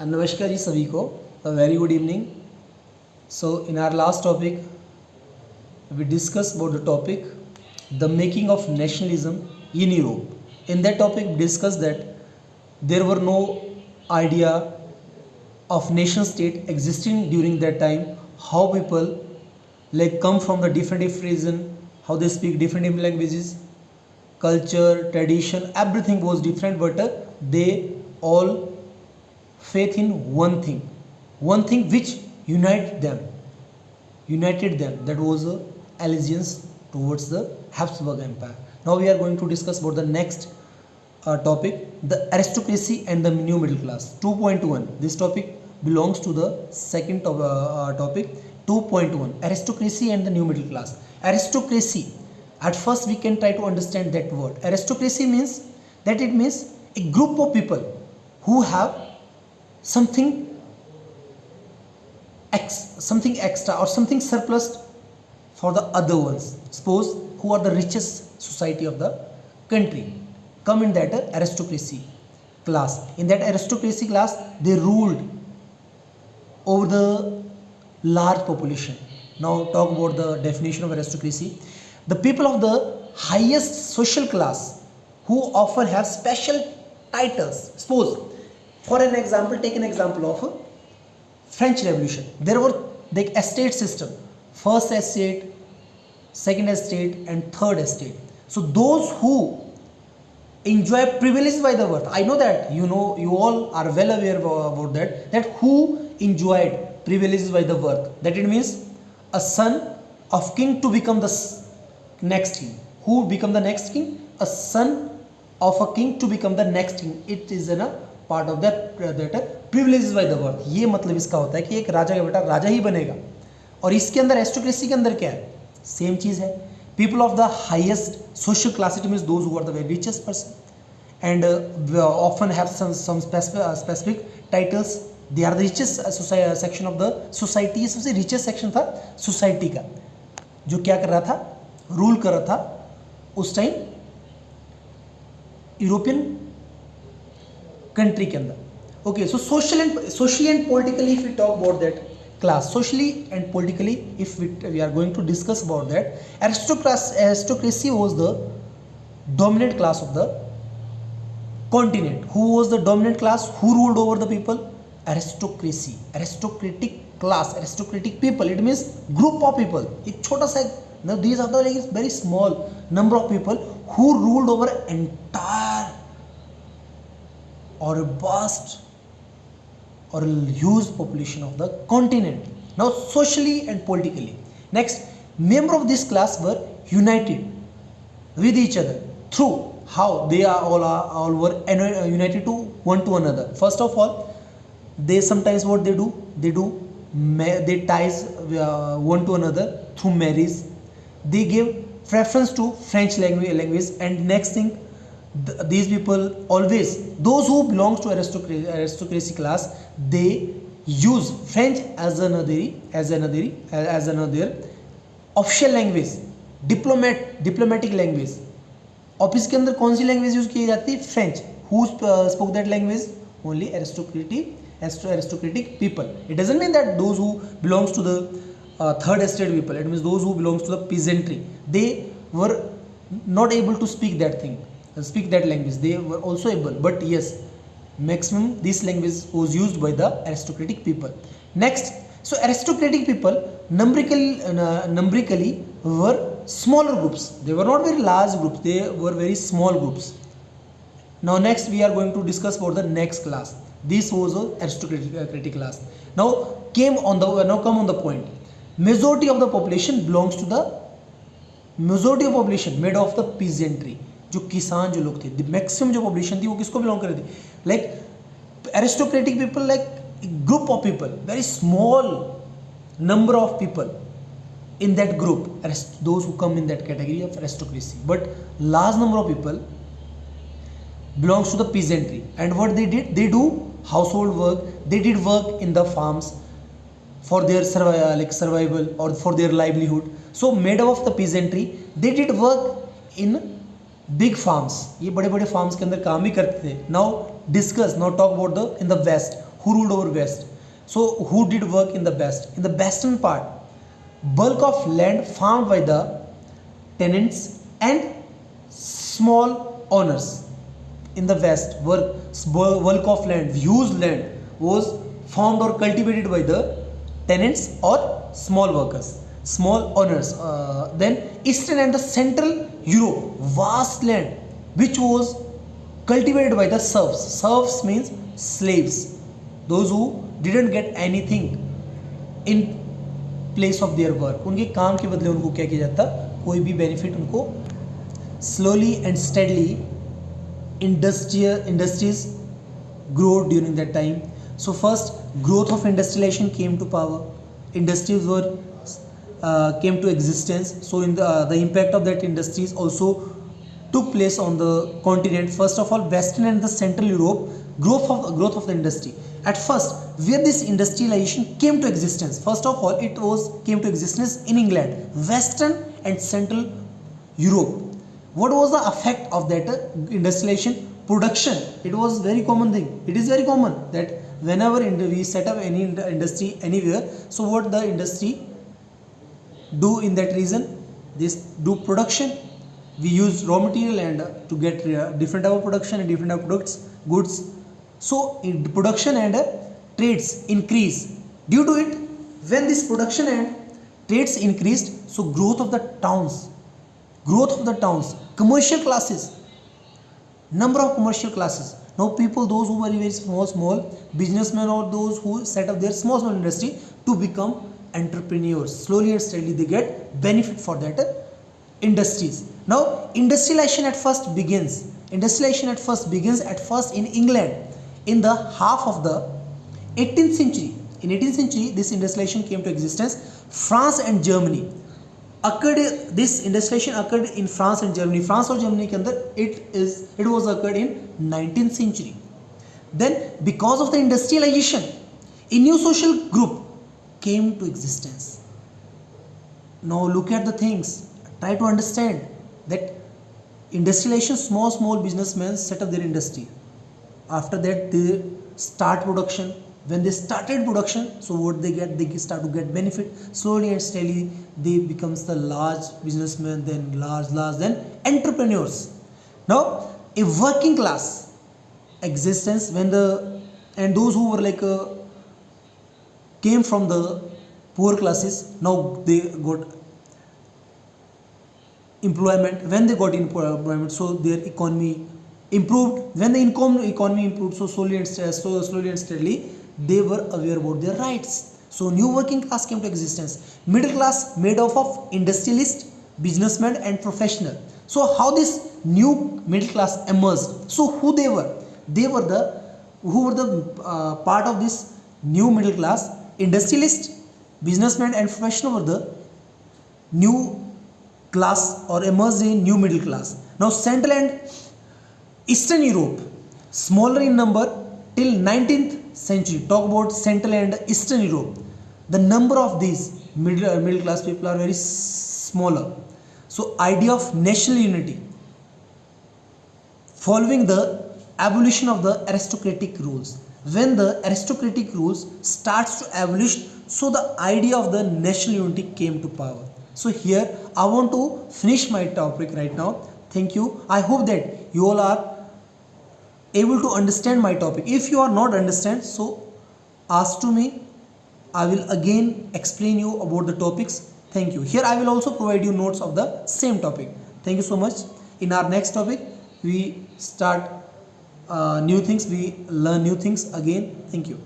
नमस्कार जी सभी को, very good evening. So in our last topic we discussed about the topic the making of nationalism in Europe. In that topic we discussed that there were no idea of nation state existing during that time, how people like come from the different region, how they speak different languages, culture, tradition, everything was different, but they all faith in one thing which united them, that was allegiance towards the Habsburg Empire. Now we are going to discuss about the next topic, the aristocracy and the new middle class. 2.1, this topic belongs to the second topic. 2.1, aristocracy and the new middle class. Aristocracy, at first we can try to understand that word. Aristocracy means that it means a group of people who have something something extra or something surplus for the other ones. Suppose who are the richest society of the country come in that aristocracy class. In that aristocracy class they ruled over the large population. Now talk about the definition of aristocracy. The people of the highest social class who often have special titles. Suppose for an example, take an example of French Revolution. There were the estate system, first estate, second estate and third estate. So those who enjoy privilege by the birth, I know that you all are well aware about that who enjoyed privileges by the birth, that it means a son of king to become the next king. Who become the next king? A son of a king to become the next king. It is a part of that privileges by the birth. ये मतलब इसका होता है कि एक राजा का बेटा राजा ही बनेगा. और इसके अंदर एरिस्टोक्रेसी के अंदर क्या है? सेम चीज है. People of the highest social class, it means those who are the very richest person and often have some specific titles. They are the richest section of the society. ये सबसे richest section था society का, जो क्या कर रहा था? Rule कर रहा था उस टाइम यूरोपियन कंट्री के अंदर. Okay, so socially and politically if we talk about that class, socially and politically if we are going to discuss about that, aristocracy was the dominant class of the continent. Who was the dominant class? Who ruled over the people? Aristocracy, aristocratic class, aristocratic people. It means group of people. एक छोटा सा, now these are the very small number of people who ruled over entire or a vast or a huge population of the continent. Now socially and politically, next, member of this class were united with each other through how they are all were united to one to another. First of all, they sometimes what they do, they ties one to another through marriage. They give preference to French language. And next thing, these people always, those who belongs to aristocracy class, they use French as another official language, diplomatic language. Office के अंदर कौन सी language use की जाती है? French. Who spoke that language? Only aristocratic people. It doesn't mean that those who belongs to the third estate people, it means those who belongs to the peasantry, they were not able to speak that language. They were also able, but yes, maximum this language was used by the aristocratic people. Next, so aristocratic people numberically were smaller groups. They were not very large groups, they were very small groups. Now next we are going to discuss about the next class. This was a aristocratic class. Now come on the point. Majority of the population belongs to the made of the peasantry. जो किसान जो लोग थे, maximum जो population थी वो किसको belong कर रही थी? Like aristocratic people, like group of people, very small number of people in that group, those who come in that category of aristocracy, but large number of people belongs to the peasantry. And what they did, they do household work, they did work in the farms for their survival or for their livelihood. So made up of the peasantry, they did work in big farms, ये बड़े बड़े farms के अंदर काम भी करते थे. Now discuss, now talk about the in the west, who ruled over West. So who did work in the West? In the western part, bulk of land farmed by the tenants and small owners. In the West, bulk of land, huge land was farmed or cultivated by the tenants or small workers, small owners. Then Eastern and the Central Europe, vast land which was cultivated by the serfs. Serfs means slaves, those who didn't get anything in place of their work. उनके काम के बदले उनको क्या किया जाता, कोई भी बेनिफिट उनको. Slowly and steadily industries grew during that time. So first, growth of industrialization came to power. Industries came to existence. So in the impact of that industries also took place on the continent. First of all, Western and the Central Europe, growth of the industry. At first, where this industrialization came to existence, first of all, it came to existence in England, Western and Central Europe. What was the effect of that industrialization? Production. It was very common thing. It is very common that whenever we set up any industry anywhere, so what the industry do in that region? This do production. We use raw material and to get different type of production and different type of goods. So in production and trades increase. Due to it, when this production and trades increased, so growth of the towns, commercial classes, number of commercial classes. Now people, those who were very small businessmen, or those who set up their small industry, to become entrepreneurs. Slowly and steadily they get benefit for that industries. Now industrialization at first begins at first in England in the half of the 18th century. In 18th century, this industrialization came to existence. France and Germany occurred. This industrialization occurred in France and Germany. France और Germany के अंदर it was occurred in 19th century. Then because of the industrialization, a new social group came to existence. Now look at the things. Try to understand that industrialization, small businessmen set up their industry. After that, they start production. When they started production, so what they get? They start to get benefit. Slowly and steadily, they becomes the large businessmen, then large, then entrepreneurs. Now, a working class existence and those who were like came from the poor classes. Now they got employment. When they got employment, so their economy improved. When the economy improved, so slowly and steadily they were aware about their rights. So new working class came to existence. Middle class made up of industrialists, businessmen and professional. So how this new middle class emerged? So who they were? They were the part of this new middle class. Industrialists, businessmen and professional were the new class, or emerged in new middle class. Now Central and Eastern Europe, smaller in number till 19th century. Talk about Central and Eastern Europe. The number of these middle class people are very smaller. So idea of national unity. Following the abolition of the aristocratic rules. When the aristocratic rules starts to abolish, so the idea of the national unity came to power. So here I want to finish my topic right now. Thank you. I hope that you all are able to understand my topic. If you are not understand, so ask to me. I will again explain you about the topics. Thank you. Here I will also provide you notes of the same topic. Thank you so much. In our next topic, we start new things. We learn new things again. Thank you.